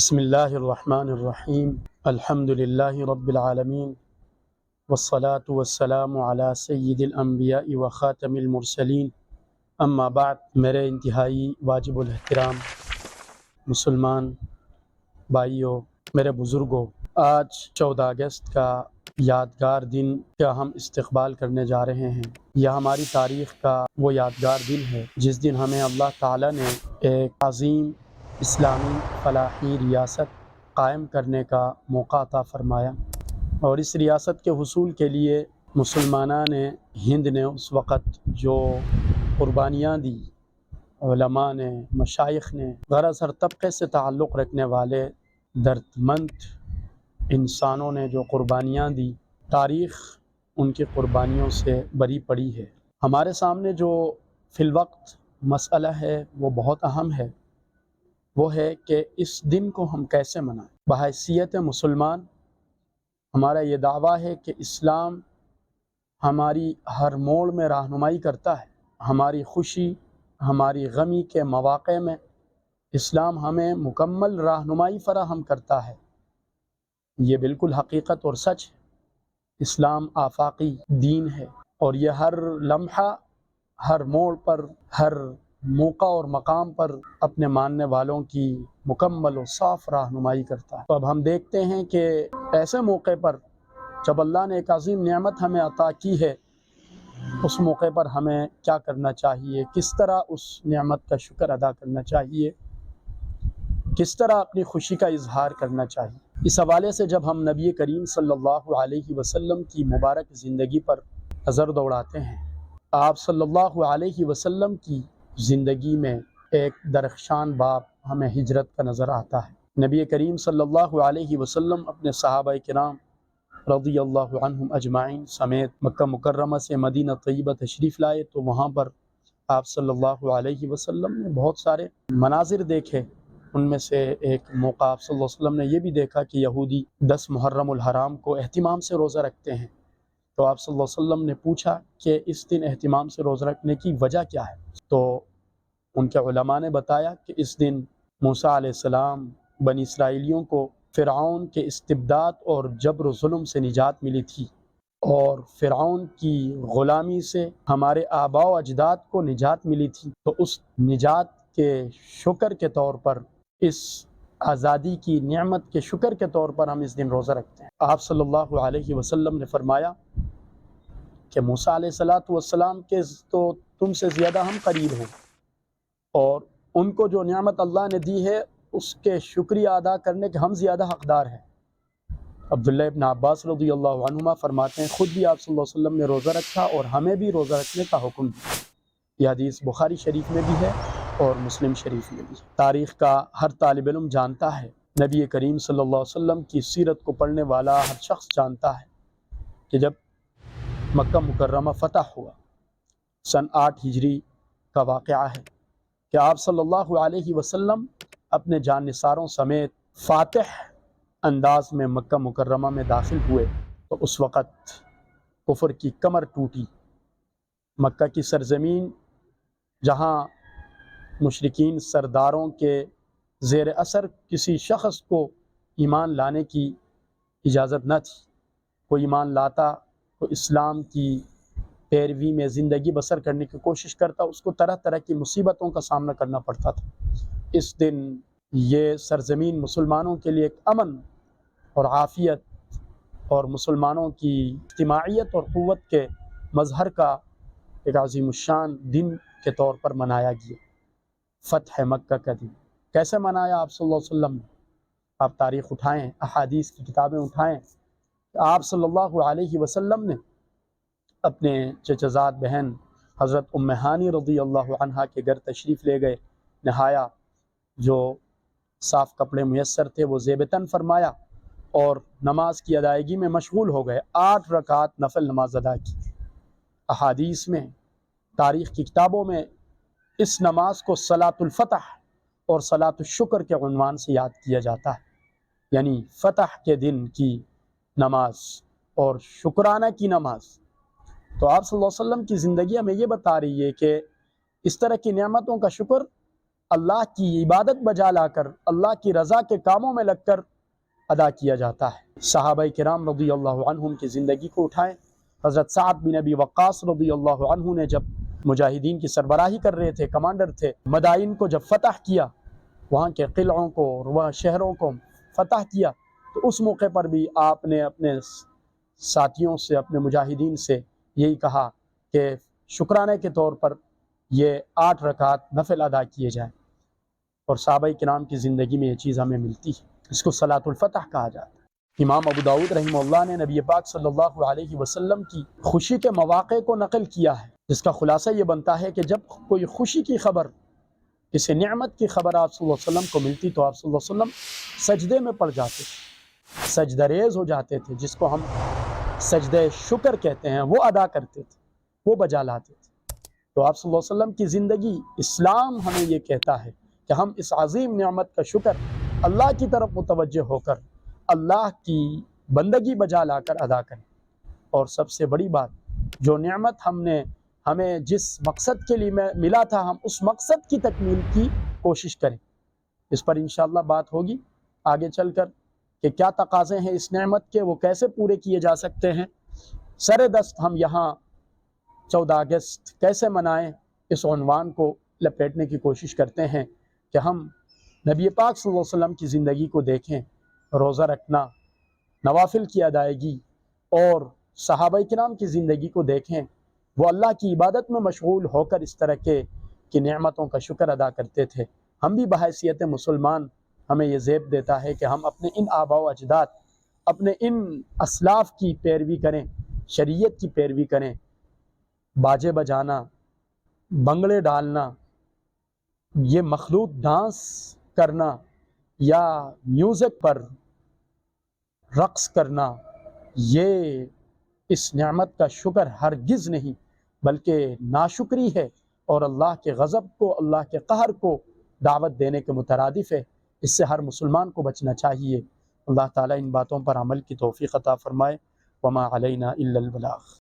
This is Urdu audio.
بسم اللہ الرحمن الرحیم الحمد للہ رب العالمین والصلاة والسلام علی سید الانبیاء و خاتم المرسلین اما بعد۔ میرے انتہائی واجب الاحترام مسلمان بھائیوں، میرے بزرگوں، آج 14 اگست کا یادگار دن کا ہم استقبال کرنے جا رہے ہیں۔ یہ ہماری تاریخ کا وہ یادگار دن ہے جس دن ہمیں اللہ تعالیٰ نے ایک عظیم اسلامی فلاحی ریاست قائم کرنے کا موقع عطا فرمایا، اور اس ریاست کے حصول کے لیے مسلمانان ہند نے اس وقت جو قربانیاں دی، علماء نے، مشائخ نے، غرض ہر طبقے سے تعلق رکھنے والے دردمند انسانوں نے جو قربانیاں دی، تاریخ ان کی قربانیوں سے بری پڑی ہے۔ ہمارے سامنے جو فی الوقت مسئلہ ہے وہ بہت اہم ہے، وہ ہے کہ اس دن کو ہم کیسے منائیں۔ بحیثیت مسلمان ہمارا یہ دعویٰ ہے کہ اسلام ہماری ہر موڑ میں رہنمائی کرتا ہے، ہماری خوشی، ہماری غمی کے مواقع میں اسلام ہمیں مکمل رہنمائی فراہم کرتا ہے۔ یہ بالکل حقیقت اور سچ ہے۔ اسلام آفاقی دین ہے، اور یہ ہر لمحہ، ہر موڑ پر، ہر موقع اور مقام پر اپنے ماننے والوں کی مکمل و صاف رہنمائی کرتا ہے۔ تو اب ہم دیکھتے ہیں کہ ایسے موقع پر جب اللہ نے ایک عظیم نعمت ہمیں عطا کی ہے، اس موقع پر ہمیں کیا کرنا چاہیے، کس طرح اس نعمت کا شکر ادا کرنا چاہیے، کس طرح اپنی خوشی کا اظہار کرنا چاہیے۔ اس حوالے سے جب ہم نبی کریم صلی اللہ علیہ وسلم کی مبارک زندگی پر نظر دوڑاتے ہیں، آپ صلی اللہ علیہ وسلم کی زندگی میں ایک درخشان باب ہمیں ہجرت کا نظر آتا ہے۔ نبی کریم صلی اللہ علیہ وسلم اپنے صحابہ کرام رضی اللہ عنہم اجمعین سمیت مکہ مکرمہ سے مدینہ طیبہ تشریف لائے، تو وہاں پر آپ صلی اللہ علیہ وسلم نے بہت سارے مناظر دیکھے۔ ان میں سے ایک موقع آپ صلی اللہ علیہ وسلم نے یہ بھی دیکھا کہ یہودی 10 محرم الحرام کو اہتمام سے روزہ رکھتے ہیں۔ تو آپ صلی اللہ علیہ وسلم نے پوچھا کہ اس دن اہتمام سے روزہ رکھنے کی وجہ کیا ہے؟ تو ان کے علماء نے بتایا کہ اس دن موسیٰ علیہ السلام بنی اسرائیلیوں کو فرعون کے استبداد اور جبر و ظلم سے نجات ملی تھی، اور فرعون کی غلامی سے ہمارے آباء و اجداد کو نجات ملی تھی۔ تو اس نجات کے شکر کے طور پر، اس آزادی کی نعمت کے شکر کے طور پر ہم اس دن روزہ رکھتے ہیں۔ آپ صلی اللہ علیہ وسلم نے فرمایا کہ موسیٰ علیہ السلام کے تو تم سے زیادہ ہم قریب ہیں، اور ان کو جو نعمت اللہ نے دی ہے اس کے شکریہ ادا کرنے کے ہم زیادہ حقدار ہیں۔ عبداللہ ابن عباس رضی اللہ عنہما فرماتے ہیں خود بھی آپ صلی اللہ علیہ وسلم نے روزہ رکھا اور ہمیں بھی روزہ رکھنے کا حکم دیا۔ یہ حدیث بخاری شریف میں بھی ہے اور مسلم شریف میں بھی ہے۔ تاریخ کا ہر طالب علم جانتا ہے، نبی کریم صلی اللہ علیہ وسلم کی سیرت کو پڑھنے والا ہر شخص جانتا ہے کہ جب مکہ مکرمہ فتح ہوا، سن 8 ہجری کا واقعہ ہے کہ آپ صلی اللہ علیہ وسلم اپنے جانثاروں سمیت فاتح انداز میں مکہ مکرمہ میں داخل ہوئے، تو اس وقت کفر کی کمر ٹوٹی۔ مکہ کی سرزمین جہاں مشرکین سرداروں کے زیر اثر کسی شخص کو ایمان لانے کی اجازت نہ تھی، کوئی ایمان لاتا تو اسلام کی پیروی میں زندگی بسر کرنے کی کوشش کرتا، اس کو طرح طرح کی مصیبتوں کا سامنا کرنا پڑتا تھا۔ اس دن یہ سرزمین مسلمانوں کے لیے ایک امن اور عافیت اور مسلمانوں کی اجتماعیت اور قوت کے مظہر کا ایک عظیم الشان دن کے طور پر منایا گیا۔ فتح مکہ کا دن کیسے منایا آپ صلی اللہ علیہ وسلم نے؟ آپ تاریخ اٹھائیں، احادیث کی کتابیں اٹھائیں، آپ صلی اللہ علیہ وسلم نے اپنے چچزاد بہن حضرت ام ہانی رضی اللہ عنہا کے گھر تشریف لے گئے، نہایا، جو صاف کپڑے میسر تھے وہ زیب تن فرمایا، اور نماز کی ادائیگی میں مشغول ہو گئے۔ 8 رکعات نفل نماز ادا کی۔ احادیث میں، تاریخ کی کتابوں میں اس نماز کو صلاۃ الفتح اور صلاۃ الشکر کے عنوان سے یاد کیا جاتا ہے، یعنی فتح کے دن کی نماز اور شکرانہ کی نماز۔ تو آپ صلی اللہ علیہ وسلم کی زندگی ہمیں یہ بتا رہی ہے کہ اس طرح کی نعمتوں کا شکر اللہ کی عبادت بجا لا کر اللہ کی رضا کے کاموں میں لگ کر ادا کیا جاتا ہے۔ صحابہ کرام رضی اللہ عنہم کی زندگی کو اٹھائیں۔ حضرت سعد بن ابی وقاص رضی اللہ عنہ نے جب مجاہدین کی سربراہی کر رہے تھے، کمانڈر تھے، مدائن کو جب فتح کیا، وہاں کے قلعوں کو اور وہاں شہروں کو فتح کیا، تو اس موقع پر بھی آپ نے اپنے ساتھیوں سے، اپنے مجاہدین سے یہی کہا کہ شکرانے کے طور پر یہ 8 رکعات نفل ادا کیے جائیں، اور صحابہ کرام کی زندگی میں یہ چیز ہمیں ملتی ہے۔ اس کو صلاۃ الفتح کہا جاتا ہے۔ امام ابو داؤد رحمہ اللہ نے نبی پاک صلی اللہ علیہ وسلم کی خوشی کے مواقع کو نقل کیا ہے، جس کا خلاصہ یہ بنتا ہے کہ جب کوئی خوشی کی خبر، کسی نعمت کی خبر آپ صلی اللہ علیہ وسلم کو ملتی تو آپ صلی اللہ علیہ وسلم سجدے میں پڑ جاتے تھے، سجدہ ریز ہو جاتے تھے، جس کو ہم سجدہ شکر کہتے ہیں، وہ ادا کرتے تھے، وہ بجا لاتے تھے۔ تو آپ صلی اللہ علیہ وسلم کی زندگی، اسلام ہمیں یہ کہتا ہے کہ ہم اس عظیم نعمت کا شکر اللہ کی طرف متوجہ ہو کر اللہ کی بندگی بجا لا کر ادا کریں، اور سب سے بڑی بات، جو نعمت ہمیں جس مقصد کے لیے ملا تھا، ہم اس مقصد کی تکمیل کی کوشش کریں۔ اس پر انشاءاللہ بات ہوگی آگے چل کر کہ کیا تقاضے ہیں اس نعمت کے، وہ کیسے پورے کیے جا سکتے ہیں۔ سر دست ہم یہاں 14 اگست کیسے منائیں، اس عنوان کو لپیٹنے کی کوشش کرتے ہیں کہ ہم نبی پاک صلی اللہ علیہ وسلم کی زندگی کو دیکھیں، روزہ رکھنا، نوافل کی ادائیگی، اور صحابہ کرام کی زندگی کو دیکھیں، وہ اللہ کی عبادت میں مشغول ہو کر اس طرح کی نعمتوں کا شکر ادا کرتے تھے۔ ہم بھی بحیثیت مسلمان، ہمیں یہ زیب دیتا ہے کہ ہم اپنے ان آباء و اجداد، اپنے ان اسلاف کی پیروی کریں، شریعت کی پیروی کریں۔ باجے بجانا، بنگڑے ڈالنا، یہ مخلوط ڈانس کرنا یا میوزک پر رقص کرنا، یہ اس نعمت کا شکر ہرگز نہیں بلکہ ناشکری ہے، اور اللہ کے غضب کو، اللہ کے قہر کو دعوت دینے کے مترادف ہے۔ اس سے ہر مسلمان کو بچنا چاہیے۔ اللہ تعالیٰ ان باتوں پر عمل کی توفیق عطا فرمائے۔ وما علینا الا البلاغ۔